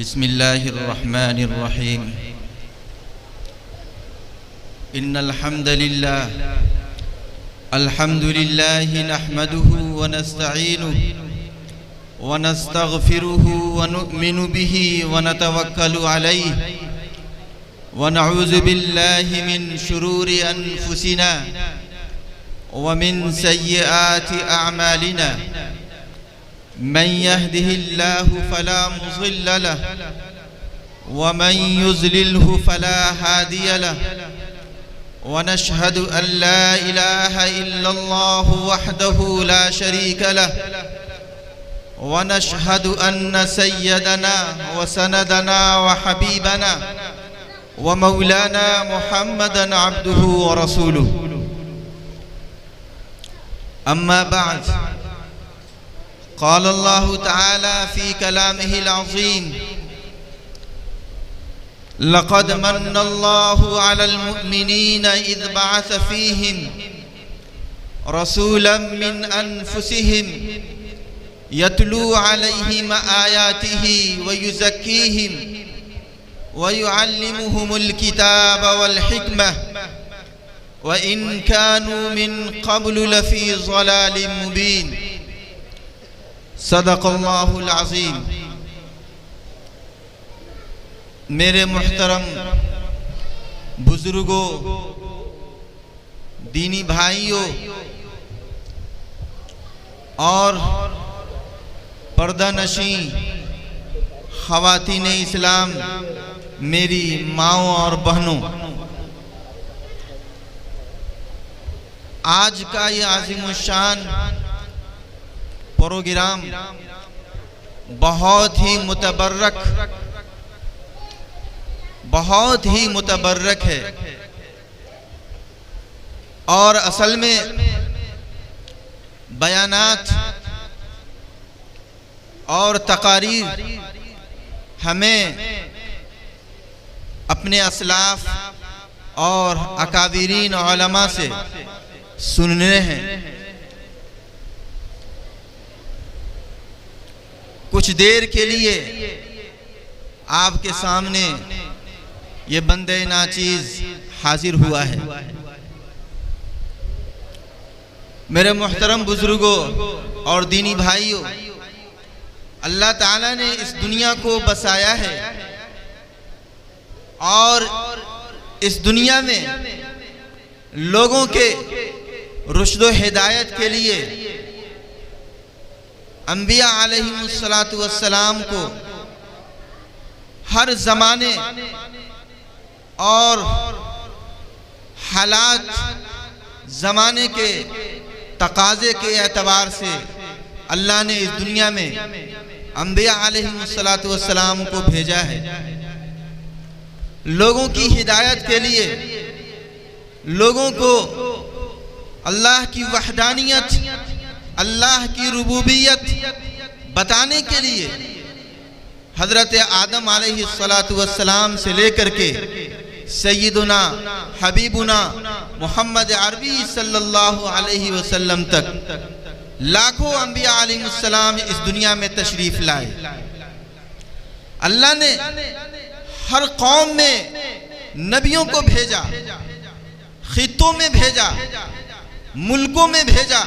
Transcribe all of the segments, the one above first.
बिस्मिल्लाहिर्रहमानिर्रहीम। इन्नल हम्दलिल्लाह अल्हम्दुलिल्लाहि नहमदुहु व नस्तईनुहु व नस्तगफिरुहु व नु'मिनु बिही व नतवक्कलु अलैहि व नऊज़ु बिल्लाहि मिन शुरूरि अनफुसिना व मिन सय्यिआति अअमालिना। मन यहदिहिल्लाहु फला मुज़िल्ल लहु व मन युज़लिल्हु फला हादिय लहु व नशहदु अन ला इलाहा इल्लल्लाहु वहदहु ला शरीक लहु व नशहदु अन्न सय्यदना व सनदना व हबीबना व मौलाना मुहम्मदन अब्दुहु व रसूलुहु। अम्मा बअद, क़ाल अल्लाहु तआला फ़ी कलामिहिल अज़ीम, लक़द मन्नल्लाहु अलल मुअ्मिनीना इज़ बअस फ़ीहिम रसूलन मिन अनफुसिहिम यतलू अलैहिम आयातिही व युज़क्कीहिम व युअल्लिमुहुमुल किताब वल हिकमह व इन कानू मिन क़ब्लु लफ़ी ज़लालिम मुबीन। सदक़ल्लाहुल अज़ीम। मेरे मुहतरम बुजुर्गों, दीनी भाइयों और पर्दानशी ख़वातीन इस्लाम, मेरी माओं और बहनों, आज का ये आज़िमुश्शान प्रोग्राम बहुत ही मुतबर्रक है और असल में बयानात और तकारीर हमें अपने असलाफ और अकाबिरीन उलमा से सुनने हैं। कुछ देर के लिए आपके सामने ये बंदे नाचीज हाजिर हुआ है। मेरे मुहतरम बुजुर्गों और दीनी भाइयों, अल्लाह ताला ने इस दुनिया को बसाया है और इस दुनिया में लोगों के रुश्द व हिदायत के लिए अंबिया अलैहिमुस्सलातु वस्सलाम को हर ज़माने और हालात ज़माने के तकाज़े के एतबार से अल्लाह ने इस दुनिया में अंबिया अलैहिमुस्सलातु वस्सलाम को भेजा है। लोगों की हिदायत के लिए, लोगों को अल्लाह की वहदानियत, अल्लाह की रुबूबियत बताने के लिए हज़रत आदम अलैहिस्सलातु वस्सलाम से लेकर के सय्यदुना हबीबुना मोहम्मद अरबी सल्लल्लाहु अलैहि वसल्लम तक लाखों अंबिया अलैहिस्सलाम इस दुनिया में तशरीफ लाए। अल्लाह ने हर कौम में नबियों को भेजा, खित्तों में भेजा, मुल्कों में भेजा,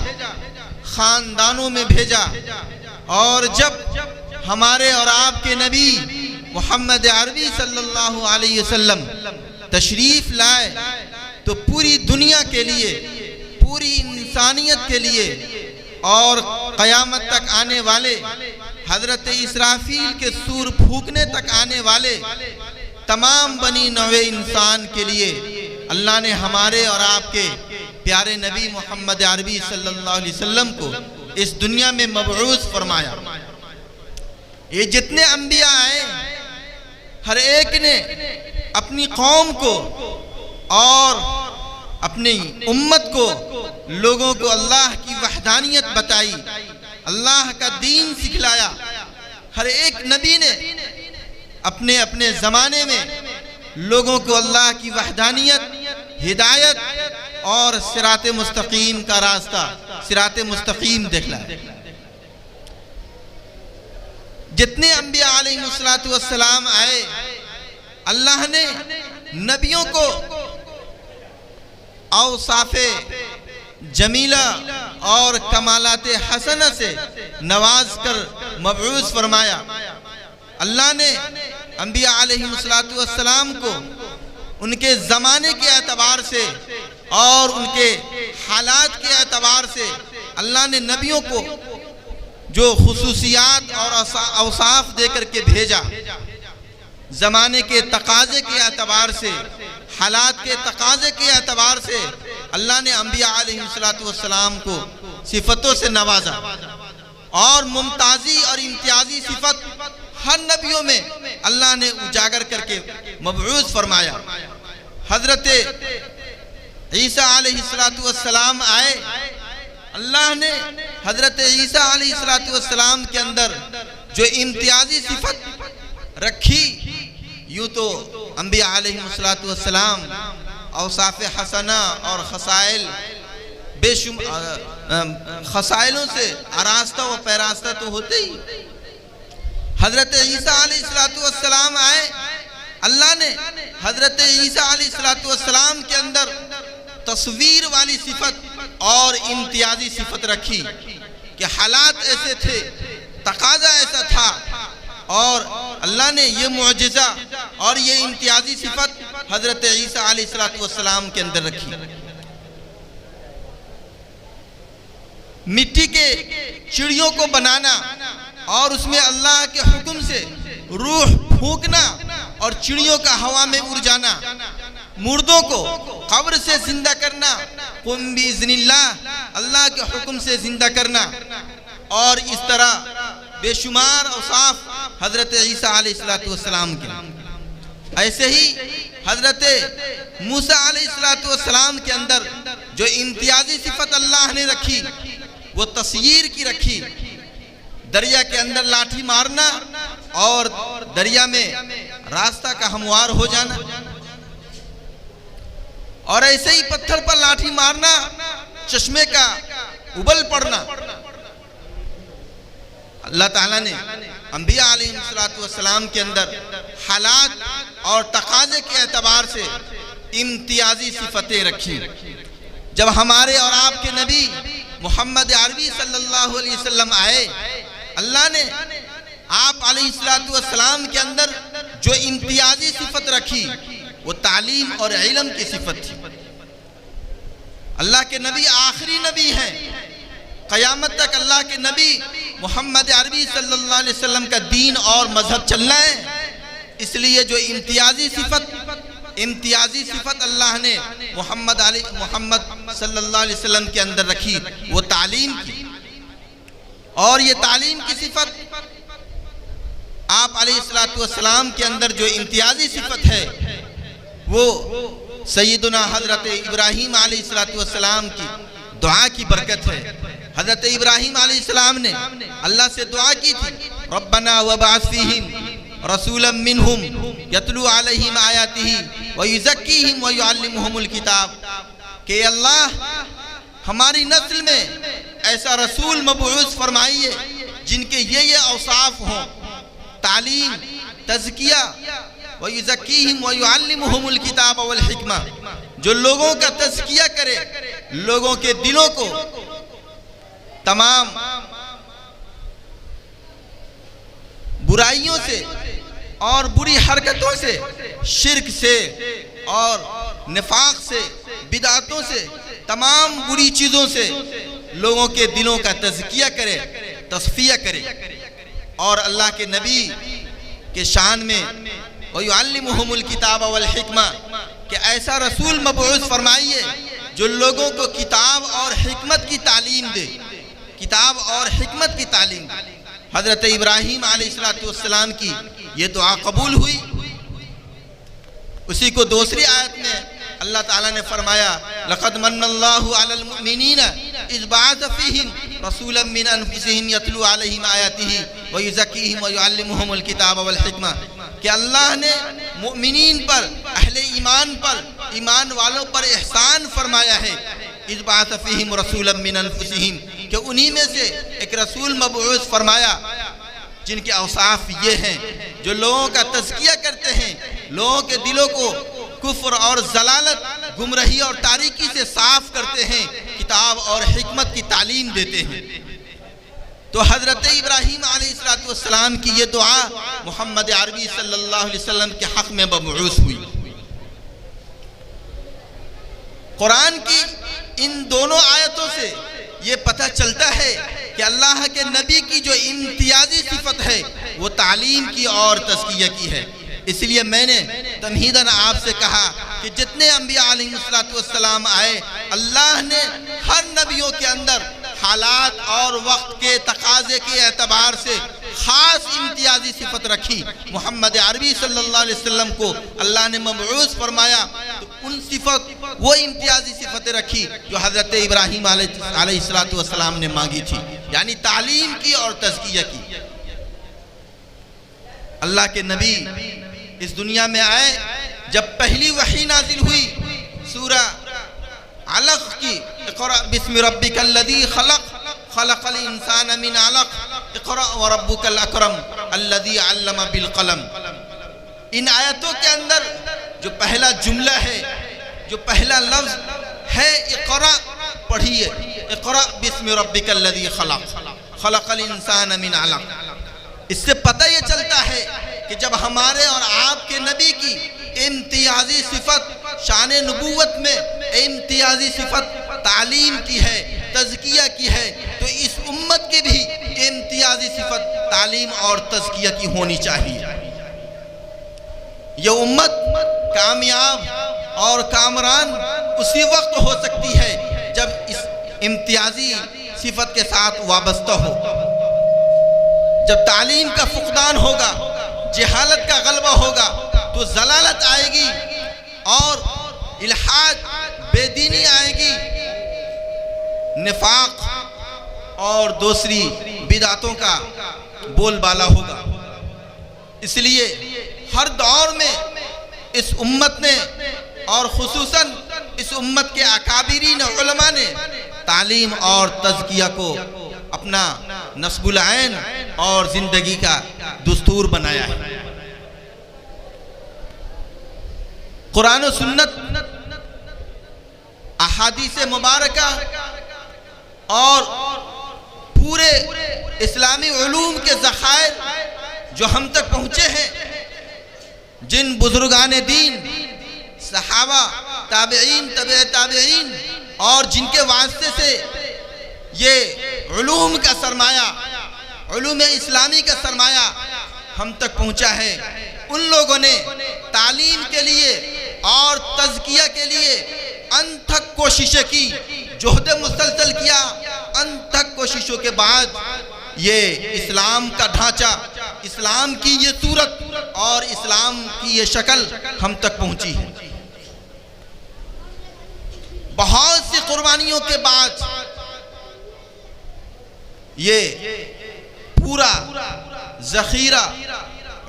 खानदानों में भेजा। और जब हमारे और आपके नबी मोहम्मद अरबी सल्लल्लाहु अलैहि वसल्लम तशरीफ लाए तो पूरी दुनिया के लिए, पूरी इंसानियत के लिए और क़यामत तक आने वाले, हज़रत इसराफील के सूर फूकने तक आने वाले तमाम बनी नौए इंसान के लिए अल्लाह ने हमारे और आपके प्यारे नबी मोहम्मद अरबी सल्लल्लाहु अलैहि वसल्लम को इस दुनिया में मबऊस फरमाया। ये जितने अंबिया आए, हर एक ने अपनी कौम को और अपनी उम्मत को, लोगों को अल्लाह की वहदानियत बताई, अल्लाह का दीन सिखलाया। हर एक नबी ने अपने अपने ज़माने में लोगों को अल्लाह की वहदानियत, हिदायत और सिराते मुस्तकीम का रास्ता, सिराते मुस्तकीम दिखलाया। जितने अंबिया अलैहिस्सलातु वस्सलाम आए, अल्लाह ने नबियों को औसाफे जमीला और कमालाते हसना से नवाज कर मबऊस फरमाया। अल्लाह ने अंबिया अलैहिस्सलातु वस्सलाम को उनके ज़माने के एतबार से और उनके हालात के एतबार से अल्लाह ने नबियों को जो खुसूसियात और औसाफ दे करके भेजा, ज़माने के तकाज़े के एतबार से, हालात के तकाज़े के एतबार से अल्लाह ने अंबिया अलैहिस्सलातु वस्सलाम को सिफ़तों से नवाजा और मुमताज़ी और इम्तियाजी सिफ़त हर नबियों में अल्लाह ने उजागर करके मबऊस फरमाया। हज़रत ईसा अलैहिस्सलातु वस्सलाम आए, अल्लाह ने हज़रत ईसा अलैहिस्सलातु वस्सलाम के अंदर जो इम्तियाजी सिफ़त रखी, यूँ तो अंबिया अलैहिस्सलातु वस्सलाम औसाफ़े हसना और खसाइल खसाइलों से आरास्ता व पैरास्ता तो होते ही। हज़रत ईसा अलैहिस्सलातु वस्सलाम आए, अल्लाह ने हज़रत ईसा अलैहिस्सलातु वस्सलाम के अंदर तस्वीर वाली सिफत और इम्तियाजी सिफत रखी कि हालात ऐसे थे, तकाजा ऐसा था, और अल्लाह ने ये मुअजिज़ा और ये इम्तियाजी सिफत हज़रत ईसा अलैहिस्सलातु वस्सलाम के अंदर रखी। मिट्टी के चिड़ियों को बनाना और उसमें अल्लाह के हुक्म से रूह फूंकना और चिड़ियों का हवा में उड़ जाना, मुर्दों को कब्र से जिंदा करना, कुम बिइज़्निल्लाह, अल्लाह के हुक्म से जिंदा करना, और इस तरह बेशुमार औसाफ हज़रत ईसा अलैहिस्सलातु वस्सलाम के। ऐसे ही हज़रत मूसा अलैहिस्सलातु वस्सलाम के अंदर जो इम्तियाजी सिफत अल्लाह ने रखी वो तस्यीर की रखी, दरिया के अंदर लाठी मारना और दरिया में रास्ता का हमवार हो जाना, और ऐसे ही पत्थर पर लाठी मारना, चश्मे का उबल पड़ना। अल्लाह ताला ने अंबिया अलैहिस्सलातु वस्सलाम के अंदर हालात और तकाजे के एतबार से इम्तियाजी सिफतें रखी। जब हमारे और आपके नबी मोहम्मद अरबी सल्लल्लाहु अलैहि वसल्लम आए, अल्लाह ने आप अलैहिस्सलातु वस्सलाम के अंदर जो इम्तियाजी सिफत रखी वो तालीम और इल्म की सिफत थी। अल्लाह के नबी आखिरी नबी हैं, क़यामत तक अल्लाह के नबी मोहम्मद अरबी सल्लल्लाहु अलैहि वसल्लम का दीन और मजहब चलना है। इसलिए जो इम्तियाजी सिफत अल्लाह ने मोहम्मद सल्लल्लाहु अलैहि वसल्लम के अंदर रखी वो तालीम की, और ये तालीम की सिफत आप अलैहिस्सलातु वस्सलाम के अंदर जो इम्तियाजी सिफत है वो सैयदुना हज़रत इब्राहीम अलैहिस्सलातु वस्सलाम की दुआ की बरकत है। हज़रत इब्राहीम अलैहिस्सलाम ने अल्लाह से दुआ की थी, रब्बना वबअस फीहिम रसूलन मिनहुम यतलू अलैहिम आयातिही व युज़क्कीहिम व युअल्लिमुहुमुल किताब, कि अल्लाह हमारी नस्ल में ऐसा रसूल मबऊस फरमाइए जिनके ये औसाफ हों, तालीम, तज़किया, व युज़क्कीहिम व युअल्लिमुहुमुल किताब वल हिकमा, जो लोगों का तज़किया करे, लोगों के दिलों को तमाम बुराइयों से और बुरी हरकतों से, शिर्क से और निफाक से, बिदातों से, तमाम बुरी चीज़ों से लोगों के दिलों का तज़किया करे, तस्फिया करे, और अल्लाह के नबी के शान में वयुअल्लिमुहुमुल किताब वल हिकमा, कि ऐसा रसूल मबऊस फरमाइए जो लोगों को किताब और हिकमत की तालीम दे, किताब और हिकमत की तालीम। हज़रत इब्राहीम अलैहिस्सलातु वस्सलाम की ये दुआ कबूल हुई। उसी को दूसरी आयत में अल्लाह ताला ने फरमाया, लक़द मन्नल्लाहु अलल मुमिनीना इज़ बअस फ़ीहिम रसूलन मिन अनफुसिहिम यतलू अलैहिम आयातिही व युज़क्कीहिम व युअल्लिमुहुमुल किताब वल हिकमा, कि अल्लाह ने मुमिनीन पर, अहले ईमान पर, ईमान वालों पर एहसान फरमाया है। इज़ बअस फ़ीहिम रसूलन मिन अनफुसिहिम, कि उन्हीं में से एक रसूल मबऊस फरमाया जिनके औसाफ ये हैं, जो लोगों का तज़किया करते हैं, लोगों के दिलों को कुफ्र और जलालत, गुमराही और तारीकी से साफ करते हैं, किताब और हिकमत की तालीम देते हैं। तो हज़रत इब्राहीम अलैहिस्सलाम की ये दुआ मोहम्मद अरबी सल्लल्लाहु अलैहि वसल्लम के हक़ में मबऊस हुई। कुरान की इन दोनों आयतों से ये पता चलता है कि अल्लाह के नबी की जो इम्तियाजी सिफत है वो तालीम की और तज़किया की है। इसलिए मैंने तमहीदन आपसे कहा कि जितने अम्बिया अलैहिस्सलाम आए, अल्लाह ने हर नबियों के अंदर हालात और वक्त के तकाजे के एतबार से ख़ास इम्तियाजी सिफत रखी। मोहम्मद अरबी सल्लल्लाहु अलैहि वसल्लम को अल्लाह ने मबऊस फरमाया तो उन सिफत, वो इम्तियाजी सिफतें रखी जो हज़रत इब्राहीम अलैहिस्सलाम ने मांगी थी, यानी तालीम की और तज़किया की। अल्लाह के नबी इस दुनिया में आए, जब पहली वही नाजिल हुई सूरह अलक़ की, इक़रा बिस्मि रब्बिकल्लज़ी खलक़ खलक़ल इंसान मिन अलक़ इक़रा व रब्बुकल अकरम अल्लज़ी अल्लम बिल क़लम। इन आयतों के अंदर जो पहला जुमला है, जो पहला लफ्ज़ है इक़रा, पढ़िए, इक़रा बिस्मि रब्बिकल्लज़ी खलक़ खलक़ल इंसान मिन अलक़। इससे पता ये चलता है कि जब हमारे और आपके नबी की इम्तियाजी सिफत शान नबूवत में इम्तियाजी सिफत तालीम की है, तज़किया की है, तो इस उम्मत की भी इम्तियाजी सिफत तालीम और तज़किया की होनी चाहिए। यह उम्मत कामयाब और कामरान उसी वक्त हो सकती है जब इस इम्तियाजी सिफत के साथ वाबस्ता हो। जब तालीम का फुकदान होगा, जहालत का गलबा होगा, तो जलालत आएगी और इल्हाद, बेदीनी आएगी, निफाक और दूसरी बिदातों का बोलबाला होगा। इसलिए हर दौर में इस उम्मत ने और खुसूसन इस उम्मत के अकाबिरीन उलमा ने तालीम और तज़किया को अपना नस्बुल ऐन और जिंदगी का दुस्तूर बनाया है। कुरान और सुन्नत, अहादीस मुबारका और पूरे इस्लामी उलूम के ज़खायर जो हम तक पहुँचे हैं, जिन बुजुर्गान दीन, सहाबा, ताबईन, तबे ताबईन और जिनके वास्ते से ये उलूम का सरमाया, उलूम इस्लामी का सरमाया हम तक पहुँचा है, उन लोगों ने तालीम के लिए और तज़किया के लिए अनथक कोशिशें की, जोहद मुसलसल किया। अनथक कोशिशों के बाद ये इस्लाम का ढांचा, इस्लाम की ये सूरत और इस्लाम की ये शक्ल हम तक पहुंची है। बहुत सी कुर्बानियों के बाद ये पूरा ज़ख़ीरा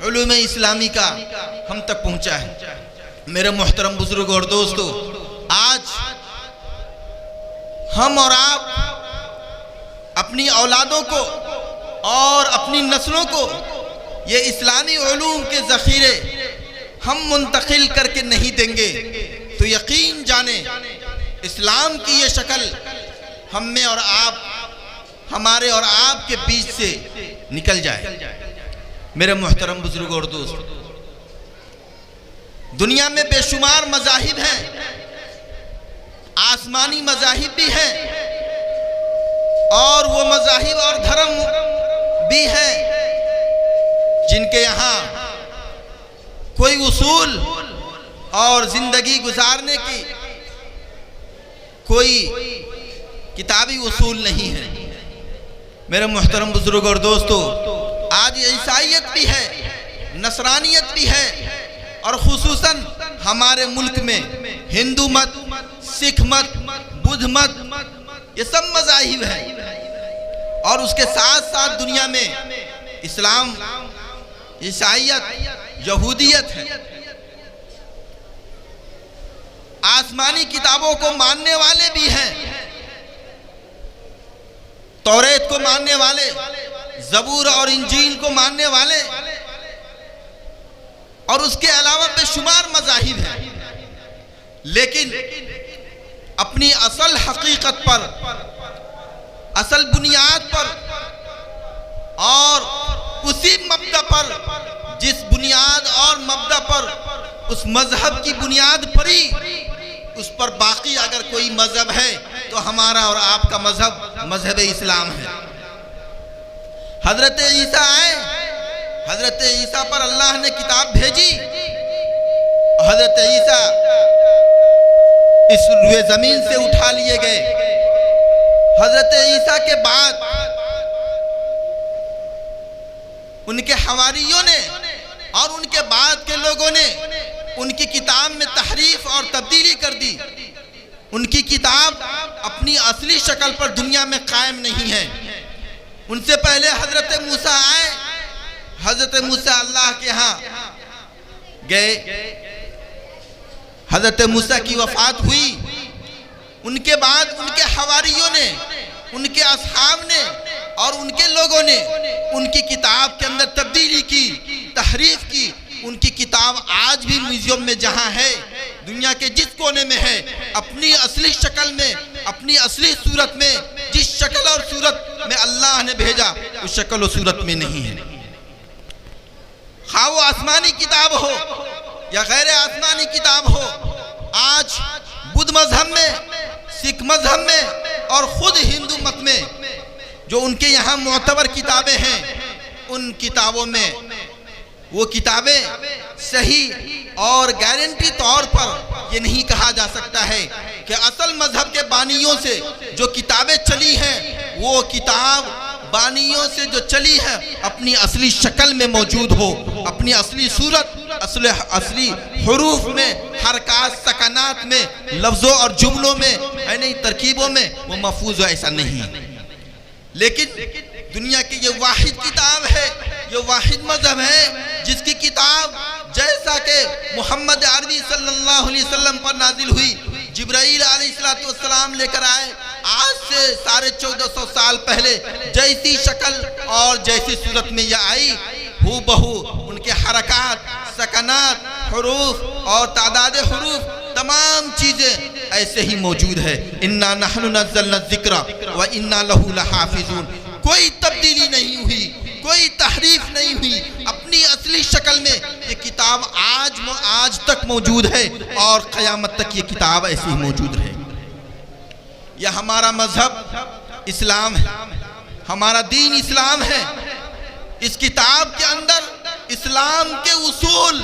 उलूम इस्लामी का हम तक पहुंचा है। मेरे मोहतरम बुजुर्ग और दोस्तों, आज हम और आप अपनी औलादों को और अपनी नस्लों को ये इस्लामी उलूम के ज़ख़ीरे हम मुंतकिल करके नहीं देंगे तो यकीन जाने इस्लाम की ये शक्ल हम में और आप, हमारे और आपके बीच से निकल जाए। मेरे मोहतरम बुजुर्ग और दोस्त, दुनिया में बेशुमार मज़ाहिब हैं, आसमानी मज़ाहिब भी हैं और वो मज़ाहिब और धर्म भी हैं जिनके यहाँ कोई उसूल और ज़िंदगी गुजारने की कोई किताबी उसूल नहीं है। मेरे मोहतरम बुजुर्ग और दोस्तों, आज ईसाईयत भी है, नसरानियत भी है और खुसूसन हमारे मुल्क में हिंदू मत, सिख मत, बुद्ध मत, ये सब मज़ाहिब हैं। और उसके साथ साथ दुनिया में इस्लाम, ईसाईयत, यहूदियत है। आसमानी किताबों को मानने वाले भी हैं, तौरेत को मानने वाले, ज़बूर और इंजील को मानने वाले और उसके अलावा बेशुमार मज़ाहिब हैं, लेकिन अपनी असल हकीकत पर, असल बुनियाद पर और उसी मबदा पर, जिस बुनियाद और मबदा पर उस मजहब की बुनियाद पड़ी, उस पर बाकी अगर कोई मजहब है तो हमारा और आपका मजहब मजहब इस्लाम है। हजरत ईसा आए, हजरत ईसा पर अल्लाह ने किताब भेजी। हजरत ईसा इस रुए जमीन से उठा लिए गए। हजरत ईसा के बाद उनके हवारियों ने और उनके बाद के लोगों ने उनकी किताब में तहरीफ और तब्दीली कर दी। उनकी किताब अपनी असली शक्ल पर दुनिया में कायम नहीं है। उनसे पहले हजरत मूसा आए। हजरत मूसा अल्लाह के यहाँ गए, हजरत मूसा की वफात हुई। उनके बाद उनके हवारियों ने, उनके असहाब ने और उनके लोगों ने उनकी किताब के अंदर तब्दीली की, तहरीफ की। उनकी किताब आज भी म्यूजियम में जहाँ है, दुनिया के जिस कोने में है, अपनी असली शक्ल में, अपनी असली सूरत में, जिस शक्ल और सूरत में अल्लाह ने भेजा उस शक्ल और सूरत में नहीं है। खा वो आसमानी किताब हो या गैर आसमानी किताब हो, आज बुद्ध मजहब में, सिख मजहब में और खुद हिंदू मत में जो उनके यहाँ मोतबर किताबें हैं, उन किताबों में वो किताबें सही और गारंटी तौर पर ये नहीं कहा जा सकता है कि असल मजहब के बानियों से जो किताबें चली हैं, वो किताब बानियों से जो चली है अपनी असली शक्ल में मौजूद हो, अपनी असली सूरत, असली हुरूफ में, हरकत, सकनात में, लफ्ज़ों और जुमलों में, है नहीं तरकीबों में वो महफूज हो, ऐसा नहीं है। लेकिन दुनिया की ये वाहिद किताब है, ये वाहिद मजहब है जिसकी किताब जैसा कि मोहम्मद अरबी सल्लल्लाहु अलैहि वसल्लम पर नाजिल हुई, जिब्राईल अलैहिस्सलातु वस्सलाम लेकर आए, आज से 1450 साल पहले जैसी शक्ल और जैसी सूरत में यह आई, हूबहू उनके हरकत, सकनात, हुरूफ और तादाद हुरूफ, तमाम चीज़ें ऐसे ही मौजूद है। इन्ना नहनु नज़्ज़लना ज़िक्रा व इन्ना लहू लहाफ़िज़ून। कोई तब्दीली नहीं हुई, कोई तहरीफ नहीं हुई, अपनी असली शक्ल में ये किताब आज तक मौजूद है और क़यामत तक ये किताब ऐसी ही मौजूद है। यह हमारा मजहब इस्लाम है, हमारा दीन इस्लाम है। इस किताब के अंदर इस्लाम के उसूल,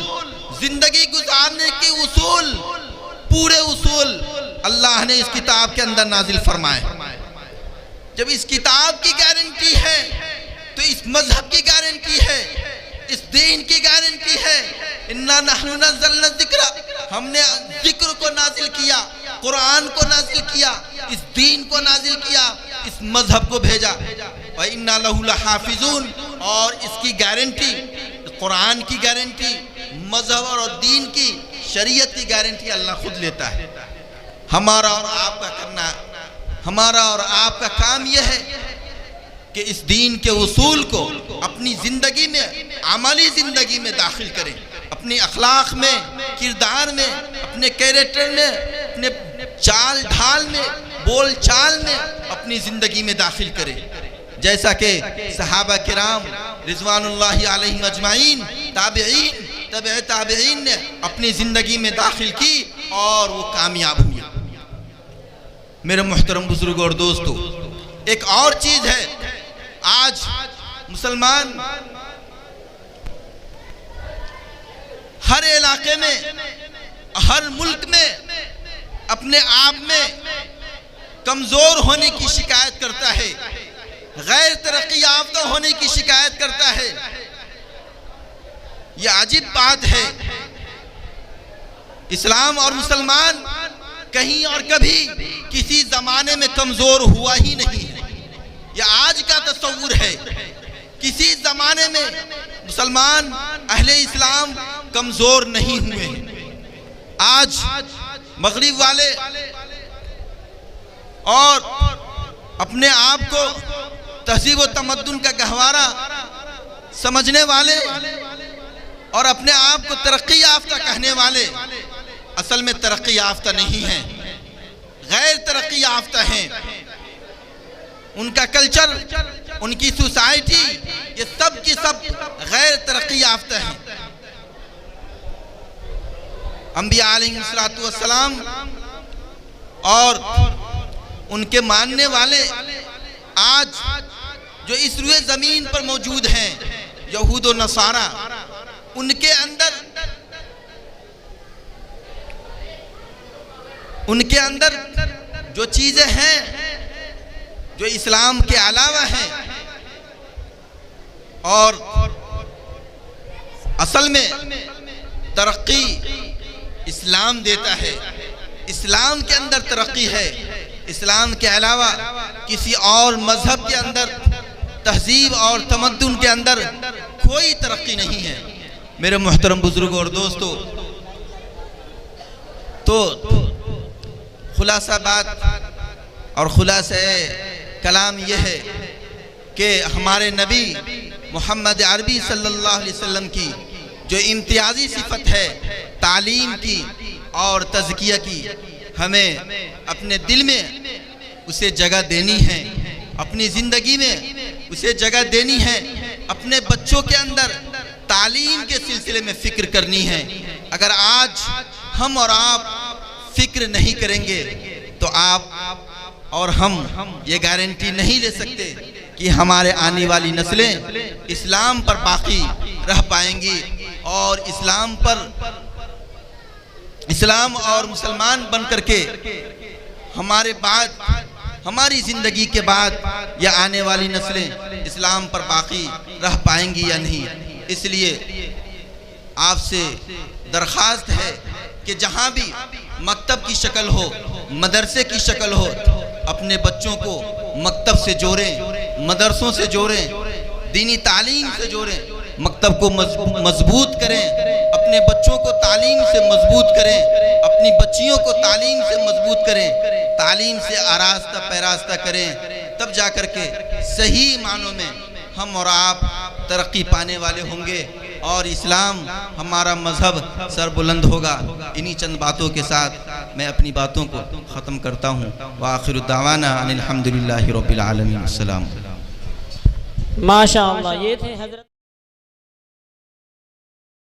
जिंदगी गुजारने के उसूल, पूरे उसूल अल्लाह ने इस किताब के अंदर नाजिल फरमाए। जब इस किताब की गारंटी है तो इस मजहब की गारंटी है, इस दीन की गारंटी है। इन्ना नहनु नज़्ज़लना ज़िक्रा, हमने जिक्र को नाजिल किया, कुरान को नाजिल किया, इस दीन को नाजिल किया, इस मजहब को भेजा। व इन्ना लहू लहाफ़िज़ून, और इसकी गारंटी, कुरान की गारंटी, मजहब और दीन की, शरीयत की गारंटी अल्लाह खुद लेता है। हमारा और आपका करना, हमारा और आपका काम यह है कि इस दीन के उसूल को अपनी ज़िंदगी में, अमली ज़िंदगी में दाखिल करें, अपने अखलाक में, किरदार में, अपने कैरेक्टर में, अपने चाल ढाल में, बोल चाल में अपनी ज़िंदगी में दाखिल करें, जैसा कि सहाबा किराम रिज़वानुल्लाहि अलैहिम अजमाइन, ताबिईन, तबे ताबिईन ने अपनी ज़िंदगी में दाखिल की और वो कामयाब हुए। मेरे मुहतरम बुजुर्गों और दोस्तों, एक और चीज़ है, आज मुसलमान हर इलाके में, हर मुल्क में अपने आप में कमज़ोर होने की शिकायत करता है, गैर तरक्की याफ्ता होने की शिकायत करता है। यह अजीब बात है। इस्लाम और मुसलमान कहीं और कभी किसी ज़माने में कमज़ोर हुआ ही नहीं है। यह आज का तस्वुर है। किसी ज़माने में मुसलमान अहले इस्लाम कमज़ोर नहीं हुए। आज मगरिब वाले और अपने आप को तहजीब व तमद्दुन का गहवारा समझने वाले और अपने आप को तरक्की याफ्ता कहने वाले असल में तरक्की याफ्ता नहीं हैं, गैर तरक्की याफ्ता हैं। उनका कल्चर, उनकी सोसाइटी, ये सब की सब गैर तरक्की याफ्ता हैं। अंबिया अलैहिस्सलातु वस्सलाम और उनके मानने वाले आज जो इस रुए जमीन पर मौजूद हैं, यहूद और नसारा, उनके अंदर जो चीजें हैं जो इस्लाम के अलावा हैं और असल में तरक्की इस्लाम देता है, इस्लाम के अंदर तरक्की है। इस्लाम के अलावा किसी और मजहब के अंदर, तहजीब और तमद्दुन के अंदर कोई तरक्की नहीं है। मेरे मोहतरम बुजुर्ग और दोस्तों, तो खुलासा बात और खुलासा कलाम यह है कि हमारे नबी मोहम्मद अरबी सल्लल्लाहु अलैहि वसल्लम की जो इम्तियाजी सिफत है तालीम की और तज़किया की, हमें अपने दिल में उसे जगह देनी है, अपनी ज़िंदगी में उसे जगह देनी है, अपने बच्चों के अंदर तालीम के सिलसिले में फ़िक्र करनी है। अगर आज हम और आप फ़िक्र नहीं करेंगे तो आप और हम ये गारंटी नहीं ले सकते कि हमारे आने वाली नस्लें इस्लाम पर बाकी रह पाएंगी और इस्लाम और मुसलमान बन करके हमारे बाद, हमारी ज़िंदगी के बाद या आने वाली नस्लें इस्लाम पर बाकी रह पाएंगी या नहीं। इसलिए आपसे दरख्वास्त है कि जहाँ भी मकतब की शक्ल हो, मदरसे की शक्ल हो, अपने बच्चों को मकतब से जोड़ें, मदरसों से जोड़ें, दीनी तालीम से जोड़ें, मकतब को मजबूत करें, अपने बच्चों को तालीम से मजबूत करें, अपनी बच्चियों को तालीम से मजबूत करें, तालीम से आरास्ता पैरास्ता करें, तब जाकर के सही मानों में हम और आप तरक्की पाने वाले होंगे और इस्लाम हमारा मजहब सरबुलंद होगा। इन्हीं चंद बातों के साथ मैं अपनी बातों को ख़त्म करता हूँ। व आखिरु दावाना अनिल हम्दुलिल्लाहि रब्बिल आलमीन। अस्सलाम। माशाअल्लाह, ये थे हज़रत।